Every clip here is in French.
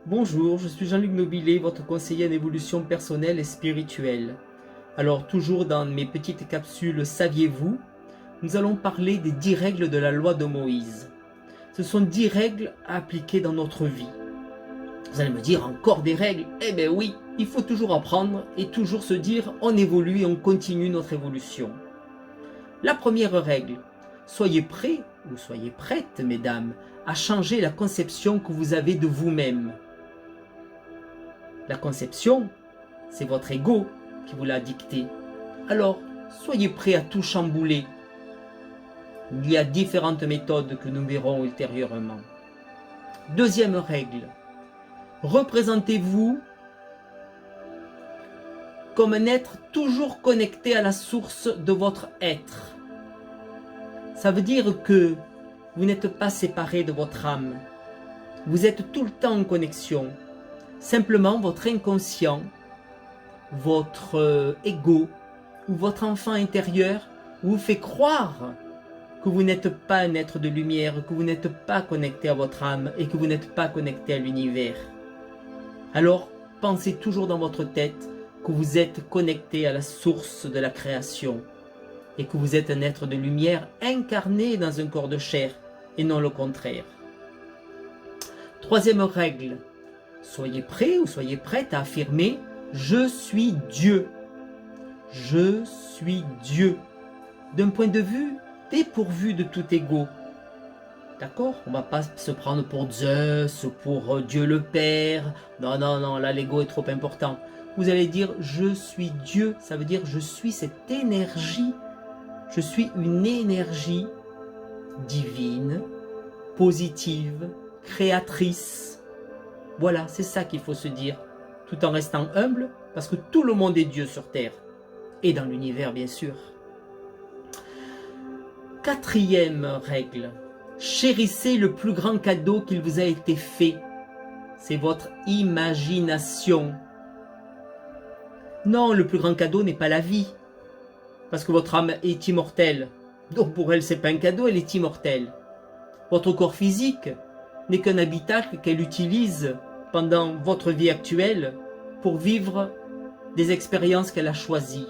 Bonjour, je suis Jean-Luc Nobilet, votre conseiller en évolution personnelle et spirituelle. Alors, toujours dans mes petites capsules Saviez-vous, nous allons parler des 10 règles de la loi de Moïse. Ce sont 10 règles à appliquer dans notre vie. Vous allez me dire, encore des règles? Eh bien oui, il faut toujours apprendre et toujours se dire, on évolue et on continue notre évolution. La première règle, soyez prêts ou soyez prêtes, mesdames, à changer la conception que vous avez de vous-même. La conception, c'est votre ego qui vous l'a dicté. Alors, soyez prêts à tout chambouler. Il y a différentes méthodes que nous verrons ultérieurement. Deuxième règle, représentez-vous comme un être toujours connecté à la source de votre être. Ça veut dire que vous n'êtes pas séparé de votre âme. Vous êtes tout le temps en connexion. Simplement, votre inconscient, votre ego ou votre enfant intérieur vous fait croire que vous n'êtes pas un être de lumière, que vous n'êtes pas connecté à votre âme et que vous n'êtes pas connecté à l'univers. Alors, pensez toujours dans votre tête que vous êtes connecté à la source de la création et que vous êtes un être de lumière incarné dans un corps de chair et non le contraire. Troisième règle, soyez prêts ou soyez prêtes à affirmer « Je suis Dieu ». Je suis Dieu. D'un point de vue dépourvu de tout ego. D'accord? On ne va pas se prendre pour Zeus, pour Dieu le Père. Non, non, non, là l'ego est trop important. Vous allez dire « Je suis Dieu ». Ça veut dire « Je suis cette énergie ». Je suis une énergie divine, positive, créatrice. Voilà, c'est ça qu'il faut se dire, tout en restant humble, parce que tout le monde est Dieu sur Terre, et dans l'univers bien sûr. Quatrième règle, chérissez le plus grand cadeau qu'il vous a été fait, c'est votre imagination. Non, le plus grand cadeau n'est pas la vie, parce que votre âme est immortelle, donc pour elle c'est pas un cadeau, elle est immortelle. Votre corps physique n'est qu'un habitacle qu'elle utilise pendant votre vie actuelle pour vivre des expériences qu'elle a choisies.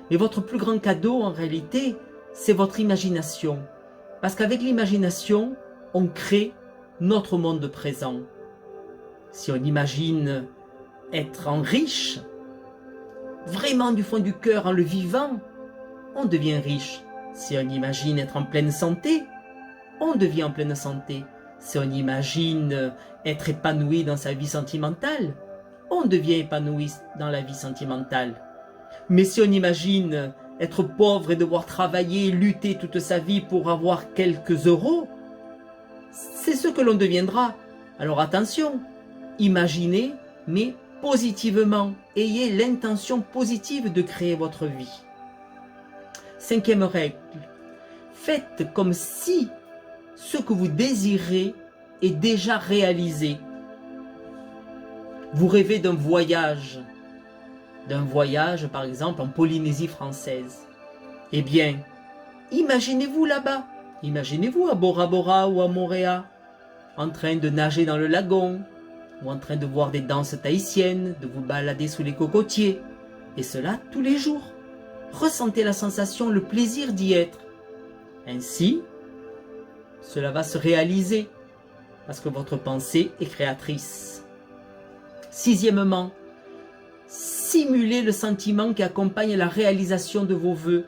Mais votre plus grand cadeau, en réalité, c'est votre imagination. Parce qu'avec l'imagination, on crée notre monde présent. Si on imagine être en riche, vraiment du fond du cœur, en le vivant, on devient riche. Si on imagine être en pleine santé, on devient en pleine santé. Si on imagine être épanoui dans sa vie sentimentale, on devient épanoui dans la vie sentimentale. Mais si on imagine être pauvre et devoir travailler, lutter toute sa vie pour avoir quelques euros, c'est ce que l'on deviendra. Alors attention, imaginez, mais positivement. Ayez l'intention positive de créer votre vie. Cinquième règle, faites comme si ce que vous désirez est déjà réalisé. Vous rêvez d'un voyage par exemple en Polynésie française. Eh bien, imaginez-vous là-bas, imaginez-vous à Bora Bora ou à Moorea, en train de nager dans le lagon, ou en train de voir des danses tahitiennes, de vous balader sous les cocotiers, et cela tous les jours. Ressentez la sensation, le plaisir d'y être. Ainsi, cela va se réaliser, parce que votre pensée est créatrice. Sixièmement, simulez le sentiment qui accompagne la réalisation de vos vœux.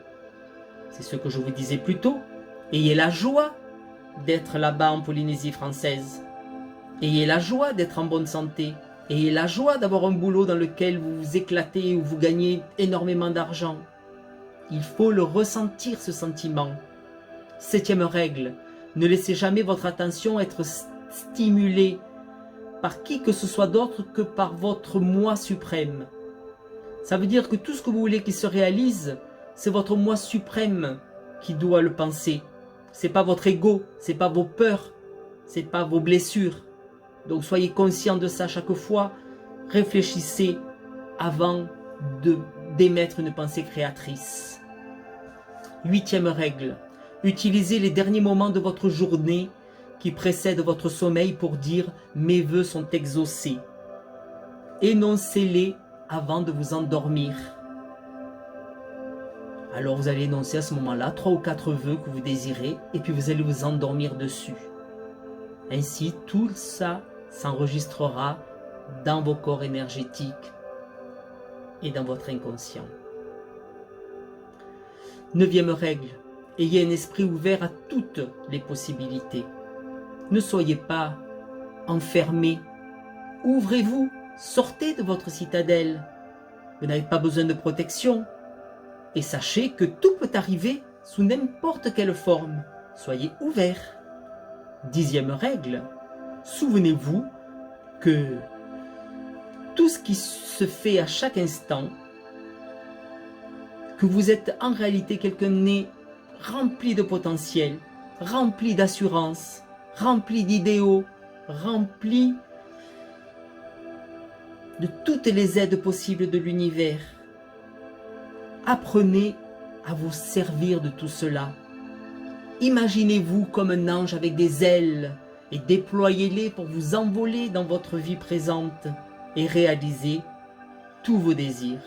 C'est ce que je vous disais plus tôt. Ayez la joie d'être là-bas en Polynésie française. Ayez la joie d'être en bonne santé. Ayez la joie d'avoir un boulot dans lequel vous vous éclatez ou vous gagnez énormément d'argent. Il faut le ressentir, ce sentiment. Septième règle, ne laissez jamais votre attention être stimulée par qui que ce soit d'autre que par votre moi suprême. Ça veut dire que tout ce que vous voulez qu'il se réalise, c'est votre moi suprême qui doit le penser. C'est pas votre ego, c'est pas vos peurs, c'est pas vos blessures. Donc soyez conscient de ça chaque fois. Réfléchissez avant d'émettre une pensée créatrice. Huitième règle, utilisez les derniers moments de votre journée qui précède votre sommeil pour dire « Mes vœux sont exaucés ». Énoncez-les avant de vous endormir. Alors vous allez énoncer à ce moment-là 3 ou 4 vœux que vous désirez et puis vous allez vous endormir dessus. Ainsi, tout ça s'enregistrera dans vos corps énergétiques et dans votre inconscient. 9e règle, ayez un esprit ouvert à toutes les possibilités. Ne soyez pas enfermés. Ouvrez-vous, sortez de votre citadelle. Vous n'avez pas besoin de protection. Et sachez que tout peut arriver sous n'importe quelle forme. Soyez ouverts. 10e règle, souvenez-vous que tout ce qui se fait à chaque instant, que vous êtes en réalité quelqu'un né rempli de potentiel, rempli d'assurance, rempli d'idéaux, rempli de toutes les aides possibles de l'univers. Apprenez à vous servir de tout cela. Imaginez-vous comme un ange avec des ailes et déployez-les pour vous envoler dans votre vie présente et réaliser tous vos désirs.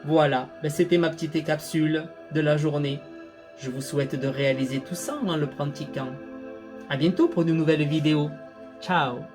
Voilà, c'était ma petite capsule de la journée. Je vous souhaite de réaliser tout ça en le pratiquant. À bientôt pour de nouvelles vidéos. Ciao!